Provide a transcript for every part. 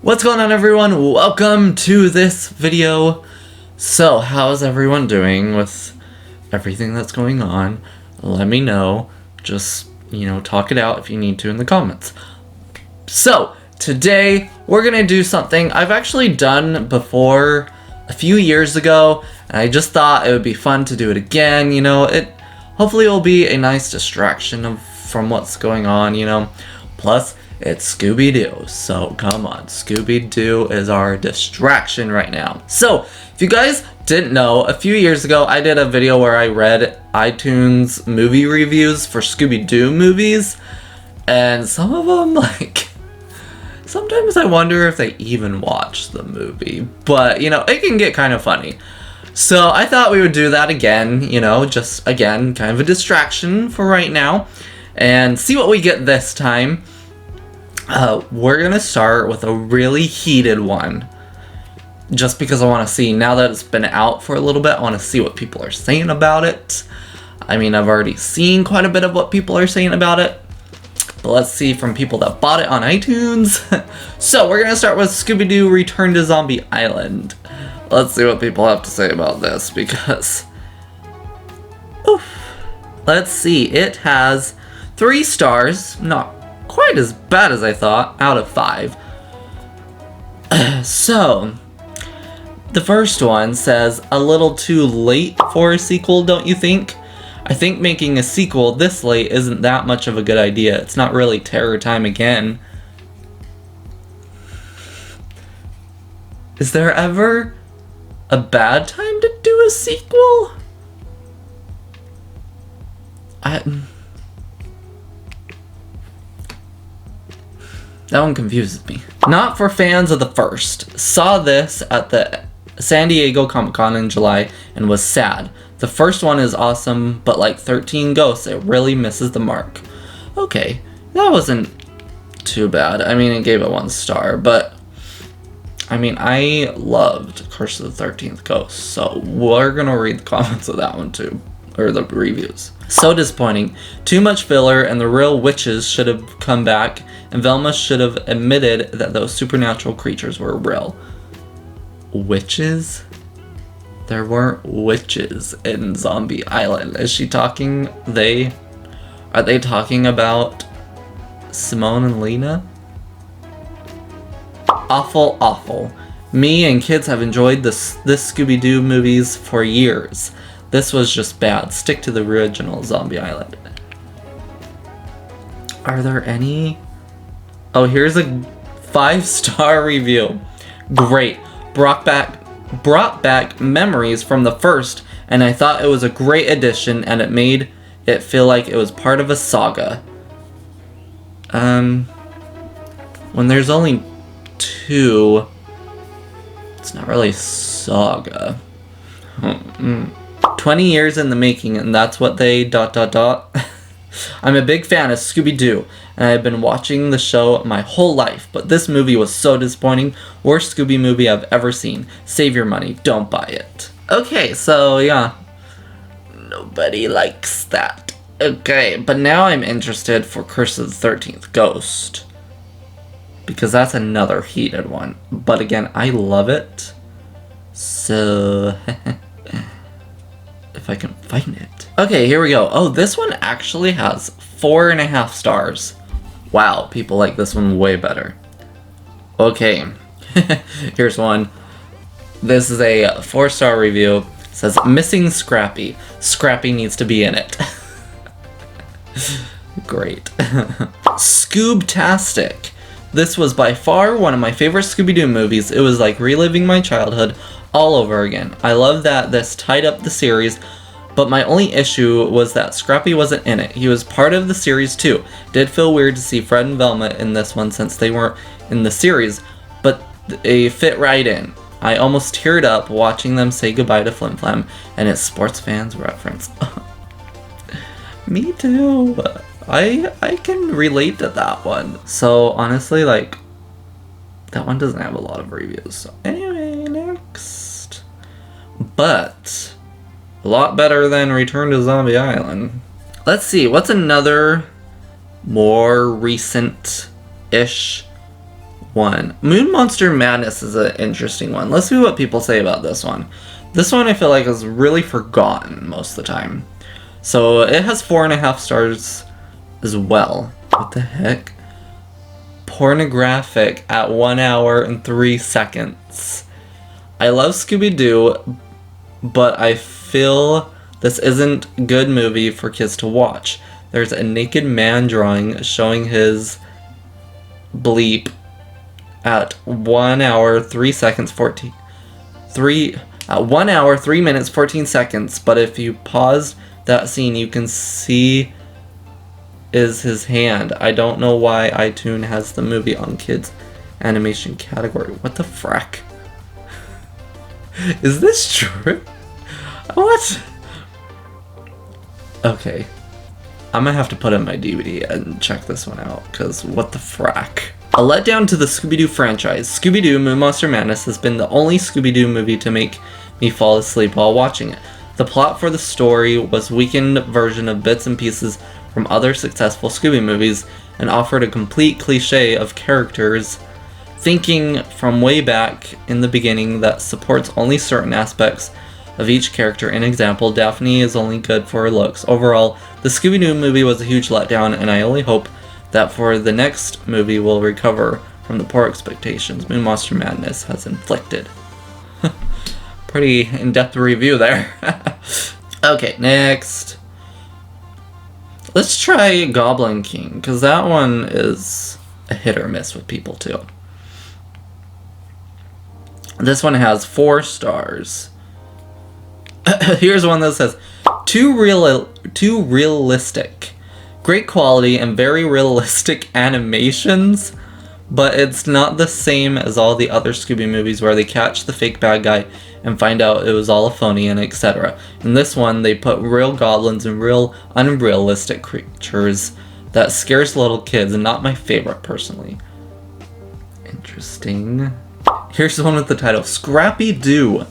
What's going on, everyone? Welcome to this video. So, how's everyone doing with everything that's going on? Let me know. Just, talk it out if you need to in the comments. So, today we're gonna do something I've actually done before a few years ago, and I just thought it would be fun to do it again. Hopefully it'll be a nice distraction from what's going on, Plus, it's Scooby-Doo, so come on, Scooby-Doo is our distraction right now. So, if you guys didn't know, a few years ago I did a video where I read iTunes movie reviews for Scooby-Doo movies, and some of them, sometimes I wonder if they even watch the movie, but, it can get kind of funny. So, I thought we would do that again, just, again, kind of a distraction for right now, and see what we get this time. We're gonna start with a really heated one, just because I want to see, now that it's been out for a little bit, I want to see what people are saying about it. I mean, I've already seen quite a bit of what people are saying about it, but let's see from people that bought it on iTunes. So we're gonna start with Scooby-Doo Return to Zombie Island. Let's see what people have to say about this, because let's see, it has 3 stars, not quite as bad as I thought, out of 5. So, the first one says, a little too late for a sequel, don't you think? I think making a sequel this late isn't that much of a good idea. It's not really terror time again. Is there ever a bad time to do a sequel? That one confuses me. Not for fans of the first. Saw this at the San Diego Comic-Con in July and was sad. The first one is awesome, but like 13 Ghosts, it really misses the mark. Okay, that wasn't too bad. I mean, it gave it 1 star, but I mean, I loved Curse of the 13th Ghost, so we're gonna read the comments of that one too, or the reviews. So disappointing. Too much filler, and the real witches should have come back, and Velma should have admitted that those supernatural creatures were real. Witches? There weren't witches in Zombie Island. Is she talking, are they talking about Simone and Lena? Awful, awful. Me and kids have enjoyed this Scooby-Doo movies for years. This was just bad. Stick to the original Zombie Island. Are there any? Oh, here's a 5-star review. Great. Brought back memories from the first, and I thought it was a great addition, and it made it feel like it was part of a saga. When there's only 2, it's not really saga. 20 years in the making, and that's what they ... I'm a big fan of Scooby-Doo, and I've been watching the show my whole life, but this movie was so disappointing. Worst Scooby movie I've ever seen. Save your money, don't buy it. Okay, so yeah, nobody likes that. Okay, but now I'm interested for Curse of the 13th Ghost, because that's another heated one. But again, I love it, so if I can find it. Okay, here we go. Oh, this one actually has 4.5 stars. Wow, people like this one way better. Okay, here's one. This is a 4-star review. It says, missing Scrappy. Scrappy needs to be in it. Great. Scoob-tastic. This was by far one of my favorite Scooby-Doo movies. It was like reliving my childhood all over again. I love that this tied up the series, but my only issue was that Scrappy wasn't in it. He was part of the series too. Did feel weird to see Fred and Velma in this one since they weren't in the series, but they fit right in. I almost teared up watching them say goodbye to Flim Flam and its sports fans reference. Me too. I can relate to that one. So honestly, that one doesn't have a lot of reviews. So anyway, next. But a lot better than Return to Zombie Island. Let's see, what's another more recent-ish one. Moon Monster Madness is an interesting one. Let's see what people say about this one. This one I feel like is really forgotten most of the time. So it has 4.5 stars as well. What the heck? Pornographic at 1 hour and 3 seconds. I love Scooby-Doo, but I feel this isn't a good movie for kids to watch. There's a naked man drawing showing his bleep at 1 hour 3 seconds 14 at 1 hour 3 minutes 14 seconds, but if you pause that scene you can see is his hand. I don't know why iTunes has the movie on kids animation category. What the frack? Is this true? What? Okay, I'm gonna have to put in my DVD and check this one out, because what the frack? A letdown to the Scooby-Doo franchise. Scooby-Doo Moon Monster Madness has been the only Scooby-Doo movie to make me fall asleep while watching it. The plot for the story was a weakened version of bits and pieces from other successful Scooby movies and offered a complete cliche of characters thinking from way back in the beginning that supports only certain aspects of each character. An example, Daphne is only good for her looks. Overall, the Scooby-Doo movie was a huge letdown, and I only hope that for the next movie we'll recover from the poor expectations Moon Monster Madness has inflicted. Pretty in-depth review there. Okay, next. Let's try Goblin King, because that one is a hit or miss with people too. This one has 4 stars. Here's one that says, too realistic. Great quality and very realistic animations, but it's not the same as all the other Scooby movies where they catch the fake bad guy and find out it was all a phony and etc. In this one, they put real goblins and real unrealistic creatures that scares little kids, and not my favorite personally. Interesting. Here's the one with the title, Scrappy-Doo.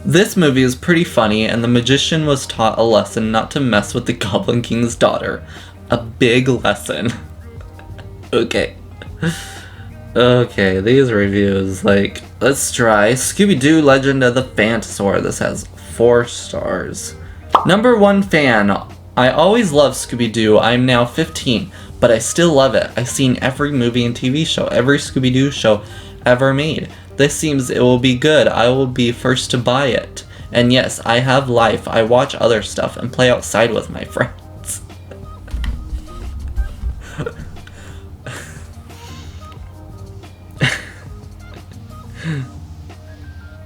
This movie is pretty funny, and the magician was taught a lesson not to mess with the Goblin King's daughter. A big lesson. Okay. Okay, these reviews, like, let's try Scooby-Doo Legend of the Phantosaur. This has 4 stars. Number 1 fan. I always loved Scooby-Doo. I'm now 15, but I still love it. I've seen every movie and TV show, every Scooby-Doo show ever made. This seems it will be good. I will be first to buy it. And yes, I have life. I watch other stuff and play outside with my friends.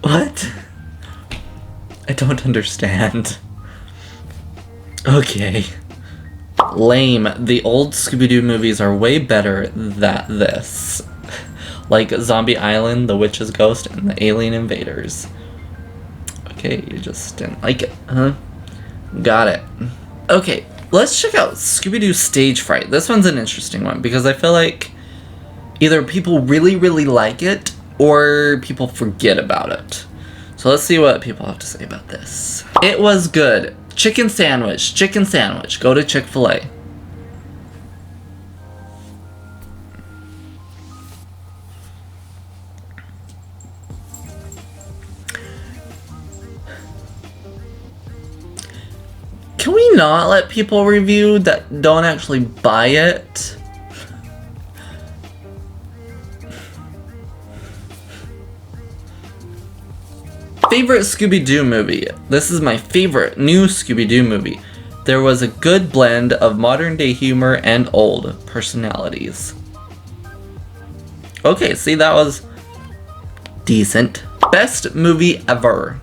What? I don't understand. Okay. Lame. The old Scooby-Doo movies are way better than this. Like Zombie Island, The Witch's Ghost, and The Alien Invaders. Okay, you just didn't like it, huh? Got it. Okay, let's check out Scooby-Doo Stage Fright. This one's an interesting one because I feel like either people really, really like it or people forget about it. So let's see what people have to say about this. It was good. Chicken sandwich. Chicken sandwich. Go to Chick-fil-A. Can we not let people review that don't actually buy it? Favorite Scooby-Doo movie. This is my favorite new Scooby-Doo movie. There was a good blend of modern day humor and old personalities. Okay, see, that was decent. Best movie ever.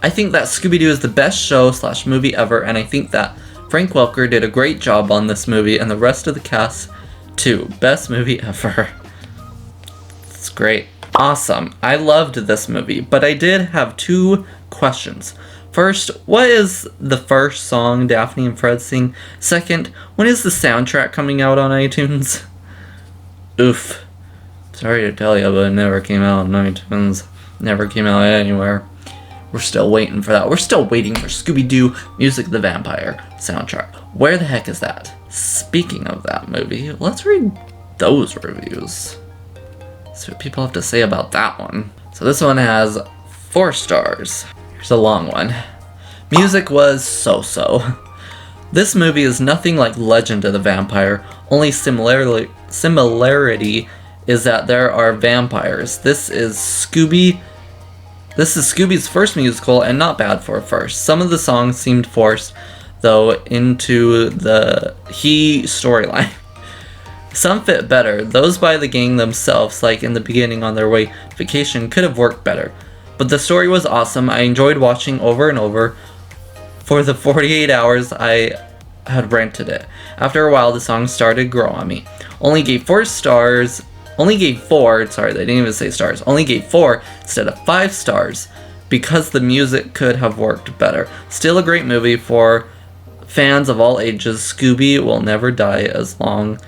I think that Scooby-Doo is the best show / movie ever, and I think that Frank Welker did a great job on this movie, and the rest of the cast too. Best movie ever. It's great. Awesome. I loved this movie, but I did have 2 questions. First, what is the first song Daphne and Fred sing? Second, when is the soundtrack coming out on iTunes? Oof. Sorry to tell you, but it never came out on iTunes. Never came out anywhere. We're still waiting for that. We're still waiting for Scooby-Doo Music the Vampire soundtrack. Where the heck is that? Speaking of that movie, let's read those reviews. See what people have to say about that one. So this one has 4 stars. Here's a long one. Music was so-so. This movie is nothing like Legend of the Vampire. Only similarity is that there are vampires. This is Scooby's first musical, and not bad for a first. Some of the songs seemed forced, though, into the storyline. Some fit better. Those by the gang themselves, like in the beginning on their way to vacation, could have worked better. But the story was awesome. I enjoyed watching over and over for the 48 hours I had rented it. After a while, the song started to grow on me. Only gave 4 stars. Only gave 4, sorry, they didn't even say stars. Only gave 4 instead of 5 stars because the music could have worked better. Still a great movie for fans of all ages. Scooby will never die as long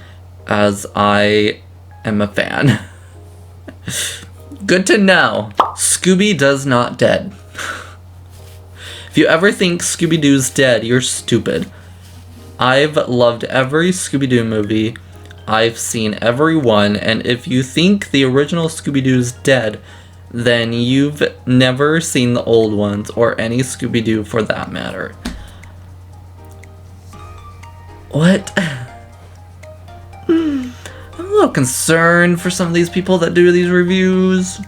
as I am a fan. Good to know. Scooby does not dead. If you ever think Scooby-Doo's dead, you're stupid. I've loved every Scooby-Doo movie. I've seen every one, and if you think the original Scooby-Doo's dead, then you've never seen the old ones, or any Scooby-Doo for that matter. What? I'm a little concerned for some of these people that do these reviews.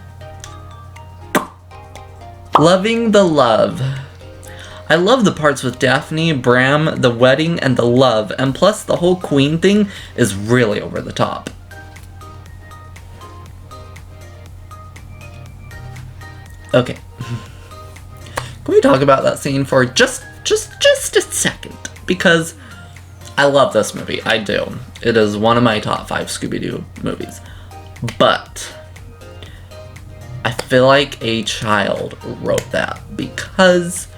Loving the love. I love the parts with Daphne, Bram, the wedding, and the love, and plus the whole queen thing is really over the top. Okay. Can we talk about that scene for just a second? Because I love this movie. I do. It is one of my top 5 Scooby-Doo movies. But I feel like a child wrote that because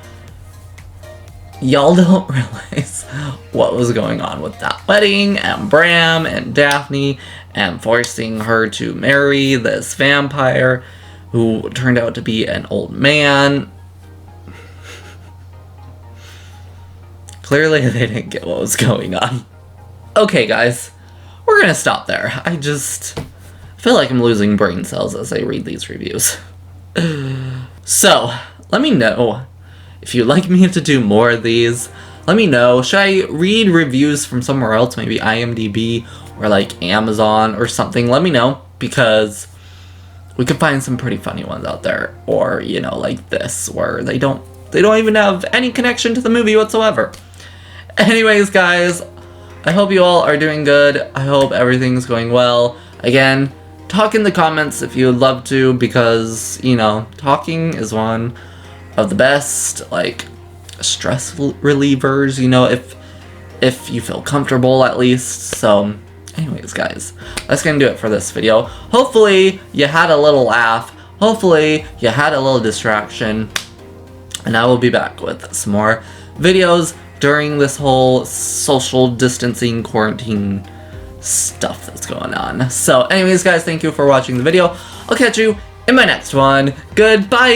y'all don't realize what was going on with that wedding and Bram and Daphne and forcing her to marry this vampire who turned out to be an old man. Clearly they didn't get what was going on. Okay guys, we're gonna stop there. I feel like I'm losing brain cells as I read these reviews. So, let me know if you'd like me to do more of these. Let me know. Should I read reviews from somewhere else? Maybe IMDb or like Amazon or something? Let me know, because we could find some pretty funny ones out there. Or, you know, like this, where they don't even have any connection to the movie whatsoever. Anyways, guys, I hope you all are doing good. I hope everything's going well. Again, talk in the comments if you would love to, because, you know, talking is one of the best, like, stress relievers, you know, if you feel comfortable at least. So anyways, guys, that's gonna do it for this video. Hopefully you had a little laugh, hopefully you had a little distraction, and I will be back with some more videos during this whole social distancing quarantine stuff that's going on. So anyways, guys, thank you for watching the video. I'll catch you in my next one. Goodbye!